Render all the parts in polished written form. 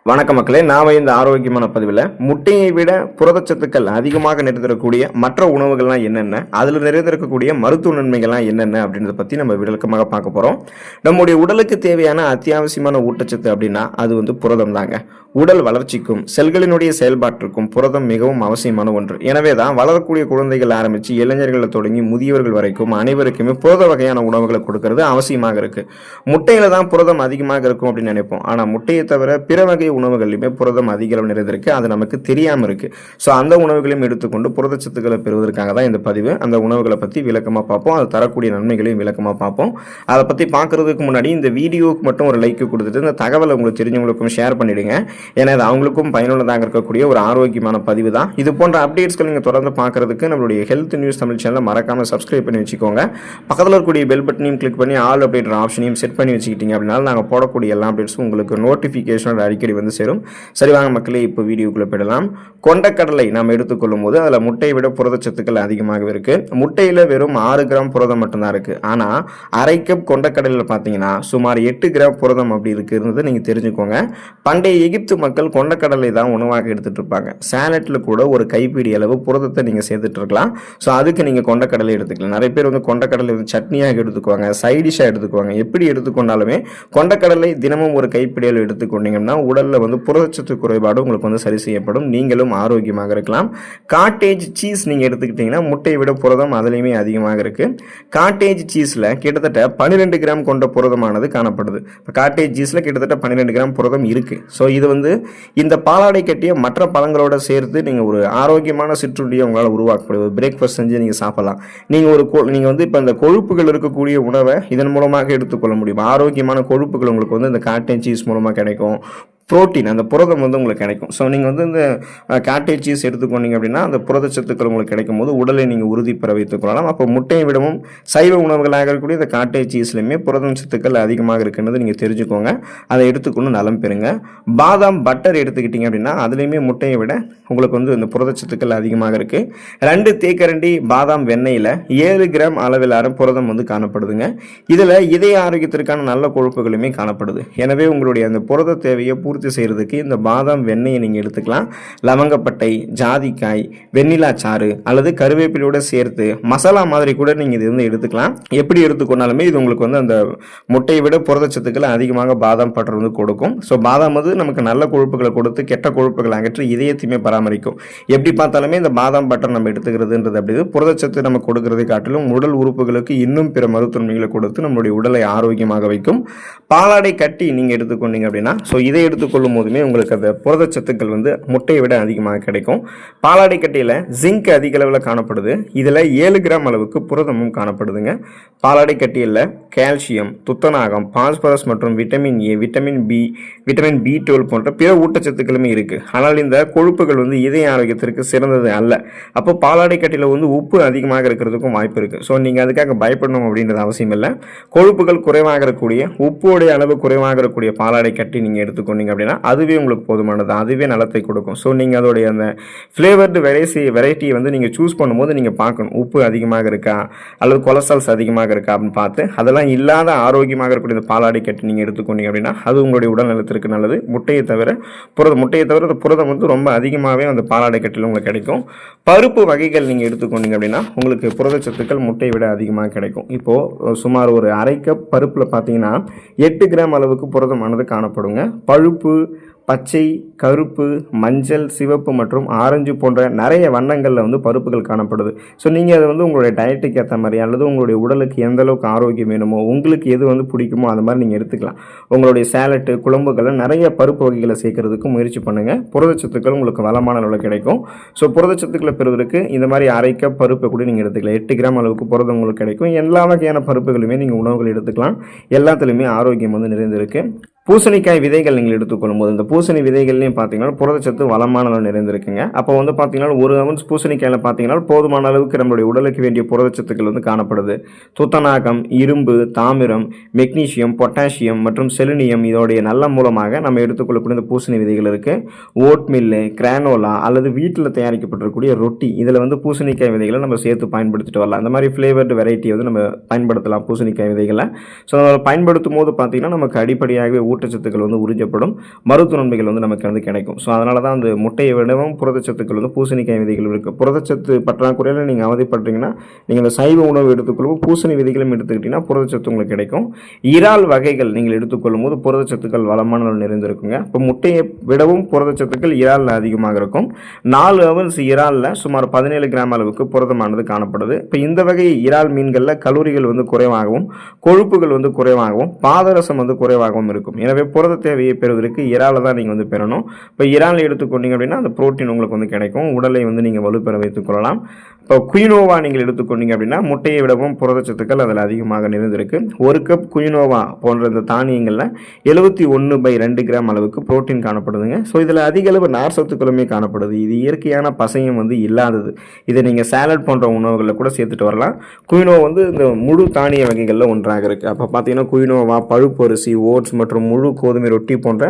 வணக்க மக்களே, நாம இந்த ஆரோக்கியமான பதிவில் முட்டையை விட புரதச்சத்துக்கள் அதிகமாக நிறைந்திருக்கக்கூடிய மற்ற உணவுகள்லாம் என்னென்ன, அதில் நிறைந்திருக்கக்கூடிய மருத்துவ நன்மைகள்லாம் என்னென்ன அப்படின்றத பற்றி நம்ம விளக்கமாக பார்க்க போகிறோம். நம்முடைய உடலுக்கு தேவையான அத்தியாவசியமான ஊட்டச்சத்து அப்படின்னா அது புரதம் தாங்க. உடல் வளர்ச்சிக்கும் செல்களினுடைய செயல்பாட்டிற்கும் புரதம் மிகவும் அவசியமான ஒன்று. எனவே தான் வளரக்கூடிய குழந்தைகள் ஆரம்பித்து இளைஞர்களை தொடங்கி முதியவர்கள் வரைக்கும் அனைவருக்குமே புரத வகையான உணவுகளை கொடுக்கறது அவசியமாக இருக்கு. முட்டையில தான் புரதம் அதிகமாக இருக்கும் அப்படின்னு நினைப்போம். ஆனால் முட்டையை தவிர பிற வகை உணவுகளிலுமே புரதம் அதிக அளவு நிறைந்திருக்கு. அது நமக்கு தெரியாமல் இருக்கு. ஸோ அந்த உணவுகளையும் எடுத்துக்கொண்டு புரதச்சத்துக்களை பெறுவதற்காக தான் இந்த பதிவு. அந்த உணவுகளை பற்றி விளக்கமாக பார்ப்போம். அது தரக்கூடிய நன்மைகளையும் விளக்கமாக பார்ப்போம். அதை பற்றி பார்க்கறதுக்கு முன்னாடி இந்த வீடியோவுக்கு மட்டும் ஒரு லைக் கொடுத்துட்டு இந்த தகவலை உங்களுக்கு தெரிஞ்சவங்களுக்கும் ஷேர் பண்ணிடுங்க. ஏன்னா அது அவங்களுக்கும் பயனுள்ளதாக இருக்கக்கூடிய ஒரு ஆரோக்கியமான பதிவு தான். இது போன்ற அப்டேட்ஸ்கள் நீங்கள் தொடர்ந்து பார்க்கறதுக்கு நம்மளுடைய ஹெல்த் நியூஸ் தமிழ் சேனலை மறக்காமல் சப்ஸ்கிரைப் பண்ணி வச்சுக்கோங்க. பக்கத்தில் இருக்கக்கூடிய பெல் பட்டனையும் கிளிக் பண்ணி ஆல் அப்டேட் ஆப்ஷனையும் செட் பண்ணி வச்சுக்கிட்டீங்க அப்படின்னா நாங்கள் போடக்கூடிய எல்லா அப்டேட்ஸும் உங்களுக்கு நோட்டிஃபிகேஷன் அடிக்கடி சேரும். சரி வாங்க மக்களே, இப்போ வீடியோக்குள்ள போயிடலாம். கொண்டக்கடலை நாம் எடுத்துக்கொள்ளும் போது அதில் முட்டையை விட புரதச்சத்துக்கள் அதிகமாக இருக்கு. முட்டையில் வெறும் 6 கிராம் புரதம் மட்டும்தான் இருக்கு. ஆனால் அரை கப் கொண்டக்கடலையில் பார்த்தீங்கன்னா சுமார் 8 கிராம் புரதம் அப்படி இருக்குறது நீங்கள் தெரிஞ்சுக்கோங்க. பண்டைய எகிப்து மக்கள் கொண்டக்கடலை தான் உணவாக எடுத்துட்டு இருப்பாங்க. சாலட்ல கூட ஒரு கைப்பிடி அளவு புரதத்தை நீங்கள் சேர்த்துட்டு இருக்கலாம். ஸோ அதுக்கு நீங்கள் கொண்டக்கடலை எடுத்துக்கலாம். நிறைய பேர் கொண்டக்கடலை சட்னியாக எடுத்துக்குவாங்க, சைடிஷாக எடுத்துக்குவாங்க. எப்படி எடுத்துக்கொண்டாலுமே கொண்டக்கடலை தினமும் ஒரு கைப்பிடி அளவு எடுத்துக்கொண்டீங்கன்னா உடல்ல புரதச்சத்து குறைபாடு உங்களுக்கு சரி செய்யப்படும். நீங்களும் ஆரோக்கியமாக இருக்கலாம். காட்டேஜ் சீஸ் நீங்க எடுத்துக்கிட்டீங்கன்னா முட்டையை விட புரதம் அதிலையுமே அதிகமாக இருக்கு. காட்டேஜ் சீஸ்ல கிட்டத்தட்ட 12 கிராம் கொண்ட புரதமானது காணப்படுது. காட்டேஜ் சீஸ்ல கிட்டத்தட்ட 12 கிராம் புரதம் இருக்கு. ஸோ இது இந்த பாலாடை கட்டிய மற்ற பழங்களோட சேர்த்து நீங்க ஒரு ஆரோக்கியமான சிற்றுண்டியை உங்களால் உருவாக்கப்படுது. பிரேக்ஃபாஸ்ட் செஞ்சு நீங்க சாப்பிடலாம். நீங்க இப்போ இந்த கொழுப்புகள் இருக்கக்கூடிய உணவை இதன் மூலமாக எடுத்துக்கொள்ள முடியும். ஆரோக்கியமான கொழுப்புகள் உங்களுக்கு இந்த காட்டேஜ் சீஸ் மூலமாக கிடைக்கும். புரோட்டீன், அந்த புரதம் உங்களுக்கு கிடைக்கும். ஸோ நீங்கள் இந்த காட்டேஜ் சீஸ் எடுத்துக்கொண்டீங்க அப்படின்னா அந்த புரதச்சத்துக்கள் உங்களுக்கு கிடைக்கும் போது உடலை நீங்கள் உறுதி பெற வைத்துக் கொள்ளலாம். அப்போ முட்டையை விடவும் சைவ உணவுகளாக இருக்கக்கூடிய இந்த காட்டேஜ் சீஸ்லையுமே புரதம் சத்துக்கள் அதிகமாக இருக்குன்றது நீங்கள் தெரிஞ்சுக்கோங்க. அதை எடுத்துக்கொண்டு நலம் பெறுங்க. பாதாம் பட்டர் எடுத்துக்கிட்டீங்க அப்படின்னா அதுலேயுமே முட்டையை விட உங்களுக்கு இந்த புரதச்சத்துக்கள் அதிகமாக இருக்கு. 2 தேக்கரண்டி பாதாம் வெண்ணெயில் 7 கிராம் அளவிலான புரதம் காணப்படுதுங்க. இதில் இதய ஆரோக்கியத்திற்கான நல்ல கொழுப்புகளுமே காணப்படுது. எனவே உங்களுடைய அந்த புரத தேவையை பூர்த்தி செய்யறதுக்கு இந்த பாதாம் வெண்ணெயை நீங்க எடுத்துக்கலாம். லவங்கப்பட்டை, ஜாதிக்காய், வெண்ணிலா சாறு அல்லது கருவேப்பிலையோட சேர்த்து மசாலா மாதிரி கூட நீங்க இது எடுத்துக்கலாம். எப்படி எடுத்துக்கொண்டாலுமே இது உங்களுக்கு அந்த முட்டையை விட புரதச்சத்துக்களை அதிகமாக பாதாம் பட்டர் கொடுக்கும். ஸோ பாதாம் நமக்கு நல்ல கொழுப்புகளை கொடுத்து கெட்ட கொழுப்புகளை அகற்றி இதயத்தையுமே பராமரிக்கும். எப்படி பார்த்தாலுமே இந்த பாதாம் பட்டர் நம்ம எடுத்துக்கிறதுன்றது அப்படி புரதச்சத்து நம்ம கொடுக்கறதை காட்டிலும் உடல் உறுப்புகளுக்கு இன்னும் பிற மருத்துவமைகளை கொடுத்து நம்மளுடைய உடலை ஆரோக்கியமாக வைக்கும். பாலாடை கட்டி நீங்க எடுத்துக்கொண்டீங்க அப்படின்னா ஸோ இதை எடுத்துக்கொள்ளும் போதுமே உங்களுக்கு அந்த புரதச்சத்துக்கள் முட்டையை விட அதிகமாக கிடைக்கும். பாலாடை கட்டியில் ஜிங்க் அதிக அளவில் காணப்படுது. இதில் 7 கிராம் அளவுக்கு புரதமும் காணப்படுதுங்க. பாலாடை கட்டியில் கால்சியம், துத்தநாகம், பாஸ்பரஸ் மற்றும் விட்டமின் ஏ, விட்டமின் B12 போன்ற பிற ஊட்டச்சத்துக்களுமே இருக்கு. ஆனால் இந்த கொழுப்புகள் இதய ஆரோக்கியத்திற்கு சிறந்தது அல்ல. அப்போ பாலாடை கட்டியில் உப்பு அதிகமாக இருக்கிறதுக்கும் வாய்ப்பு இருக்கு. ஸோ நீங்கள் அதுக்காக பயப்படணும் அப்படின்றது அவசியம் இல்லை. கொழுப்புகள் குறைவாக இருக்கக்கூடிய, உப்புடைய அளவு குறைவாக இருக்கக்கூடிய பாலாடை கட்டி நீங்கள் எடுத்துக்கொண்டீங்க அப்படின்னா அதுவே உங்களுக்கு போதுமானது. அதுவே நலத்தை கொடுக்கும். ஸோ நீங்கள் அதோடைய அந்த ஃப்ளேவர்டு வெரைட்டியை நீங்கள் சூஸ் பண்ணும்போது நீங்கள் பார்க்கணும், உப்பு அதிகமாக இருக்கா அல்லது கொலஸ்ட்ரால்ஸ் அதிகமாக இருக்கா அப்படின்னு பார்த்து அதெல்லாம் இல்லாத ஆரோக்கியமாக இருக்கக்கூடிய இந்த பாலாடை கட்டி நீங்கள் எடுத்துக்கொண்டீங்க அப்படின்னா அது உங்களுடைய உடல் நலத்திற்கு நல்லது. முட்டையை தவிர அந்த புரதம் ரொம்ப அதிகமாகவே அந்த பாலாடை கட்டியில் உங்களுக்கு கிடைக்கும். பருப்பு வகைகள் நீங்கள் எடுத்துக்கொண்டீங்க அப்படின்னா உங்களுக்கு புரதச்சத்துக்கள் முட்டையை விட அதிகமாக கிடைக்கும். இப்போது சுமார் ஒரு அரை கப் பருப்பில் பார்த்தீங்கன்னா 8 கிராம் அளவுக்கு புரதமானது காணப்படுங்க. பழுப்பு, பச்சை, கருப்பு, மஞ்சள், சிவப்பு மற்றும் ஆரஞ்சு போன்ற நிறைய வண்ணங்களில் பருப்புகள் காணப்படுது. ஸோ நீங்கள் அதை உங்களுடைய டயட்டுக்கு ஏற்ற மாதிரி அல்லது உங்களுடைய உடலுக்கு எந்த அளவுக்கு ஆரோக்கியம் வேணுமோ உங்களுக்கு எது பிடிக்குமோ அந்த மாதிரி நீங்கள் எடுத்துக்கலாம். உங்களுடைய சேலட்டு, குழம்புகளை நிறைய பருப்பு வகைகளை சேர்க்கறதுக்கு முயற்சி பண்ணுங்கள். புரதச்சத்துக்கள் உங்களுக்கு வளமான அளவில் கிடைக்கும். ஸோ புரதச்சத்துக்களை பெறுவதற்கு இந்த மாதிரி அரை கப் பருப்பை கூட நீங்கள் எடுத்துக்கலாம். 8 கிராம் அளவுக்கு புரதம் உங்களுக்கு கிடைக்கும். எல்லா வகையான பருப்புகளுமே நீங்கள் உணவுகள் எடுத்துக்கலாம். எல்லாத்துலேயுமே ஆரோக்கியம் நிறைந்திருக்கு. பூசணிக்காய் விதைகள் நீங்கள் எடுத்துக்கொள்ளும் போது இந்த பூசணி விதைகள்லையும் பார்த்தீங்கன்னா புரதச்சத்து வளமான அளவு நிறைந்திருக்குங்க. அப்போ பார்த்தீங்கன்னா 1 ounce பூசணிக்காயில் பார்த்தீங்கன்னா போதுமான அளவுக்கு நம்மளுடைய உடலுக்கு வேண்டிய புரதச்சத்துக்கள் காணப்படுது. துத்தநாகம், இரும்பு, தாமிரம், மெக்னீசியம், பொட்டாசியம் மற்றும் செலினியம் இதோடைய நல்ல மூலமாக நம்ம எடுத்துக்கொள்ளக்கூடிய இந்த பூசணி விதைகள் இருக்கு. ஓட் மில்லு, கிரானோலா அல்லது வீட்டில் தயாரிக்கப்பட்டிருக்கக்கூடிய ரொட்டி இதில் பூசணிக்காய் விதைகளை நம்ம சேர்த்து பயன்படுத்திட்டு வரலாம். அந்த மாதிரி ஃப்ளேவர்டு வெரைட்டி நம்ம பயன்படுத்தலாம் பூசணிக்காய் விதைகளை. ஸோ அதை பயன்படுத்தும் போது பார்த்தீங்கன்னா நமக்கு அடிப்படையாகவே ஊட்டச்சத்துக்கள் வந்து உறிஞ்சப்படும், மருத்துவ நன்மைகள் வந்து நமக்கு வந்து கிடைக்கும். ஸோ அதனால தான் அந்த முட்டையை விடவும் புரதச்சத்துக்கள் வந்து பூசணிக்காய் விதைகள் இருக்குது. புரதச்சத்து பற்றாக்குறையில் நீங்கள் அவதிப்படுறீங்கன்னா நீங்கள் இந்த சைவ உணவு எடுத்துக்கொள்ளும் பூசணி விதைகளும் எடுத்துக்கிட்டிங்கன்னா புரதச்சத்து உங்களுக்கு கிடைக்கும். இறால் வகைகள் நீங்கள் எடுத்துக்கொள்ளும் போது புரதச்சத்துக்கள் வளமான நிறைந்திருக்குங்க. இப்போ முட்டையை விடவும் புரதச்சத்துக்கள் இறாலில் அதிகமாக இருக்கும். 4 அவுன்ஸ் இறாலில் சுமார் 17 கிராம் அளவுக்கு புரதமானது காணப்படுது. இப்போ இந்த வகை இறால் மீன்களில் கலோரிகள் வந்து குறைவாகவும் கொழுப்புகள் வந்து குறைவாகவும் பாதரசம் வந்து குறைவாகவும் இருக்கும். எனவே புரத தேவையை பெறுவதற்கு இறாலை தான் நீங்கள் வந்து பெறணும். இப்போ இறால் எடுத்துக்கொண்டீங்க அப்படின்னா அந்த புரோட்டீன் உங்களுக்கு வந்து கிடைக்கும். உடலை வந்து நீங்கள் வலுப்பெற வைத்துக் கொள்ளலாம். இப்போ குயினோவா நீங்கள் எடுத்துக்கொண்டீங்க அப்படின்னா முட்டையை விடவும் புரதச்சத்துக்கள் அதில் அதிகமாக நிறைந்திருக்கு. 1 கப் குயினோவா போன்ற இந்த தானியங்களில் 71/2 கிராம் அளவுக்கு புரோட்டீன் காணப்படுதுங்க. ஸோ இதில் அதிக அளவு நார் சத்துக்களுமே காணப்படுது. இது இயற்கையான பசையும் வந்து இல்லாதது. இதை நீங்கள் சாலட் போன்ற உணவுகளில் கூட சேர்த்துட்டு வரலாம். குயினோவா வந்து இந்த முழு தானிய வகைகளில் ஒன்றாக இருக்குது. அப்போ பார்த்தீங்கன்னா குயினோவா, பழுப்பு அரிசி, ஓட்ஸ் மற்றும் முழு கோதுமை ரொட்டி போன்ற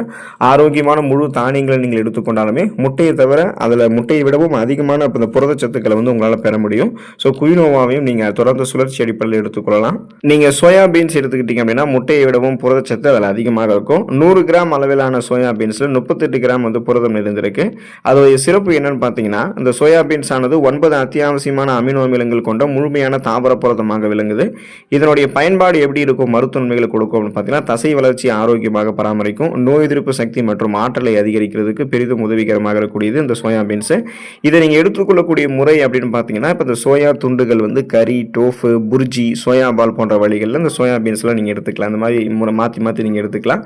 ஆரோக்கியமான முழு தானியங்களை நீங்கள் எடுத்துக்கொண்டாலுமே முட்டையை தவிர அதில் முட்டையை விடவும் அதிகமான இந்த புரதச்சத்துக்களை வந்து உங்களால் பெற முடியும். ஸோ குயினோவாவையும் நீங்கள் தொடர்ந்து சுழற்சி அடிப்படையில் எடுத்துக்கொள்ளலாம். நீங்கள் சோயா பீன்ஸ் எடுத்துக்கிட்டீங்க அப்படின்னா முட்டையை விடவும் புரதச்சத்து அதில் அதிகமாக இருக்கும். 100 கிராம் அளவிலான சோயா பீன்ஸில் 38 கிராம் வந்து புரதம் நிறைந்திருக்கு. அதோடைய சிறப்பு என்னன்னு பார்த்தீங்கன்னா இந்த சோயா பீன்ஸ் ஆனது 9 அத்தியாவசியமான அமினோ அமிலங்கள் கொண்ட முழுமையான தாவர புரதமாக விளங்குது. இதனுடைய பயன்பாடு எப்படி இருக்கும், மருத்துவ நன்மைகளை கொடுக்கும் அப்படின்னு பார்த்தீங்கன்னா தசை வளர்ச்சி ஆரோக்கியமாக பராமரிக்கும், நோய் எதிர்ப்பு சக்தி மற்றும் ஆற்றலை அதிகரிக்கிறதுக்கு பெரிதும் உதவிகரமாக இருக்கக்கூடியது இந்த சோயா பீன்ஸ். இதை நீங்கள் எடுத்துக்கொள்ளக்கூடிய முறை அப்படின்னு பார்த்தீங்கன்னா இப்போ இந்த சோயா துண்டுகள் வந்து கறி, டோஃபு, புர்ஜி, சோயா பால் போன்ற வழிகளில் இந்த சோயா பீன்ஸ்லாம் நீங்கள் எடுத்துக்கலாம். அந்த மாதிரி மாற்றி நீங்கள் எடுத்துக்கலாம்.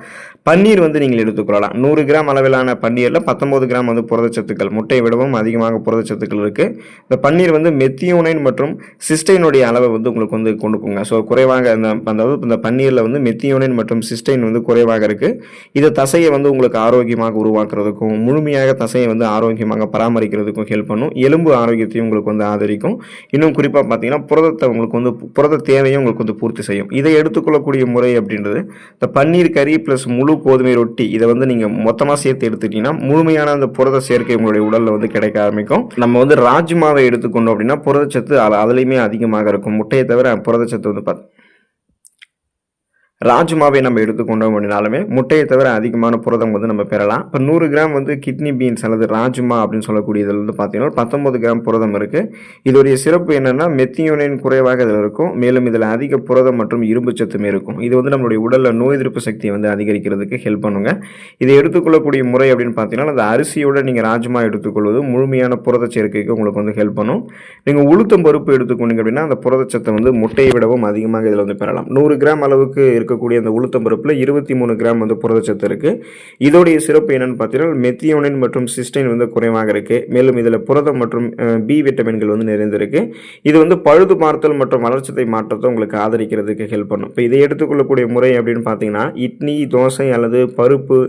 பன்னீர் வந்து நீங்கள் எடுத்துக்கொள்ளலாம். 100 கிராம் அளவிலான பன்னீரில் 19 கிராம் வந்து புரதச்சத்துக்கள், முட்டையை விடவும் அதிகமாக புரதச்சத்துக்கள் இருக்குது. இந்த பன்னீர் வந்து மெத்தியோனைன் மற்றும் சிஸ்டைனுடைய அளவை வந்து உங்களுக்கு வந்து கொண்டுக்குங்க. ஸோ குறைவாக இந்த பன்னீரில் வந்து மெத்தியோனைன் மற்றும் சிஸ்டைன் வந்து குறைவாக இருக்குது. இது தசையை வந்து உங்களுக்கு ஆரோக்கியமாக உருவாக்குறதுக்கும் முழுமையாக தசையை வந்து ஆரோக்கியமாக பராமரிக்கிறதுக்கும் ஹெல்ப் பண்ணும். எலும்பு ஆரோக்கியத்தையும் உங்களுக்கு வந்து ஆதரிக்கும். இன்னும் குறிப்பாக பார்த்தீங்கன்னா புரதத்தை உங்களுக்கு வந்து புரத தேவையை உங்களுக்கு வந்து பூர்த்தி செய்யும். இதை எடுத்துக்கொள்ளக்கூடிய முறை அப்படின்றது இந்த பன்னீர் கறி ப்ளஸ் முழு கோதுமை ரொட்டி இதை வந்து நீங்கள் மொத்தமாக சேர்த்து எடுத்துக்கிட்டீங்கன்னா முழுமையான அந்த புரத சேர்க்கை உங்களுடைய உடலில் வந்து கிடைக்க ஆரம்பிக்கும். நம்ம வந்து ராஜ்மாவை எடுத்துக்கொண்டோம் அப்படின்னா புரதச்சத்து அதுலேயுமே அதிகமாக இருக்கும். முட்டையை தவிர புரதச்சத்து வந்து ராஜ்மாவை நம்ம எடுத்துக்கொண்டோம் அப்படின்னாலுமே முட்டையை தவிர அதிகமான புரதம் வந்து நம்ம பெறலாம். இப்போ 100 கிராம் வந்து கிட்னி பீன்ஸ் அல்லது ராஜ்மா அப்படின்னு சொல்லக்கூடிய இதில் வந்து பார்த்தீங்கன்னா 19 கிராம் புரதம் இருக்குது. இதோடைய சிறப்பு என்னென்னா மெத்தியோனைன் குறைவாக இதில் இருக்கும். மேலும் இதில் அதிக புரதம் மற்றும் இரும்பு சத்துமே இருக்கும். இது வந்து நம்மளுடைய உடலில் நோய் எதிர்ப்பு சக்தியை வந்து அதிகரிக்கிறதுக்கு ஹெல்ப் பண்ணுங்க. இதை எடுத்துக்கொள்ளக்கூடிய முறை அப்படின்னு பார்த்தீங்கன்னா அந்த அரிசியோட நீங்கள் ராஜ்மா எடுத்துக்கொள்வது முழுமையான புரத சேர்க்கைக்கு உங்களுக்கு வந்து ஹெல்ப் பண்ணும். நீங்கள் உளுத்தம் பருப்பு எடுத்துக்கொண்டீங்க அப்படின்னா அந்த புரதச்சத்தை வந்து முட்டையை விடவும் அதிகமாக இதில் வந்து பெறலாம். 100 கிராம் அளவுக்கு இருக்கக்கூடிய அந்த உளுத்தம் பருப்பில் 23 கிராம் வந்து புரதச்சத்து இருக்குது. இதோடைய சிறப்பு என்னன்னு பார்த்தீங்கன்னா மெத்தியோனைன் மற்றும் சிஸ்டைன் வந்து குறைவாக இருக்குது. மேலும் இதில் புரதம் மற்றும் பி விட்டமின்கள் வந்து நிறைந்திருக்கு. இது வந்து பழுது பார்த்தல் மற்றும் வளர்ச்சிதை மாற்றத்தை உங்களுக்கு ஆதரிக்கிறதுக்கு ஹெல்ப் பண்ணும். இப்போ இதை எடுத்துக்கொள்ளக்கூடிய முறை அப்படின்னு பார்த்தீங்கன்னா இட்லி, தோசை அல்லது பருப்பு,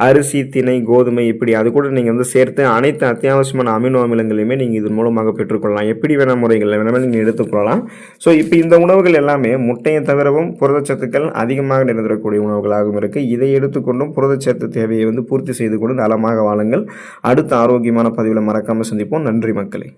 அரிசி, திணை, கோதுமை இப்படி அது கூட நீங்கள் வந்து சேர்த்து அனைத்து அத்தியாவசியமான அமினோ அமிலங்களையுமே நீங்கள் இதன் மூலமாக பெற்றுக்கொள்ளலாம். எப்படி வேணா முறைகள் வேணாலும் நீங்கள் எடுத்துக்கொள்ளலாம். ஸோ இப்போ இந்த உணவுகள் எல்லாமே முட்டையை தவிரவும் புரதச்சத்துக்கள் அதிகமாக நிறைந்திருக்கக்கூடிய உணவுகளாகவும் இருக்குது. இதை எடுத்துக்கொண்டும் புரதச்சத்து தேவையை வந்து பூர்த்தி செய்து கொண்டு நலமாக வாழுங்கள். அடுத்த ஆரோக்கியமான பதிவில் மறக்காமல் சந்திப்போம். நன்றி மக்களே.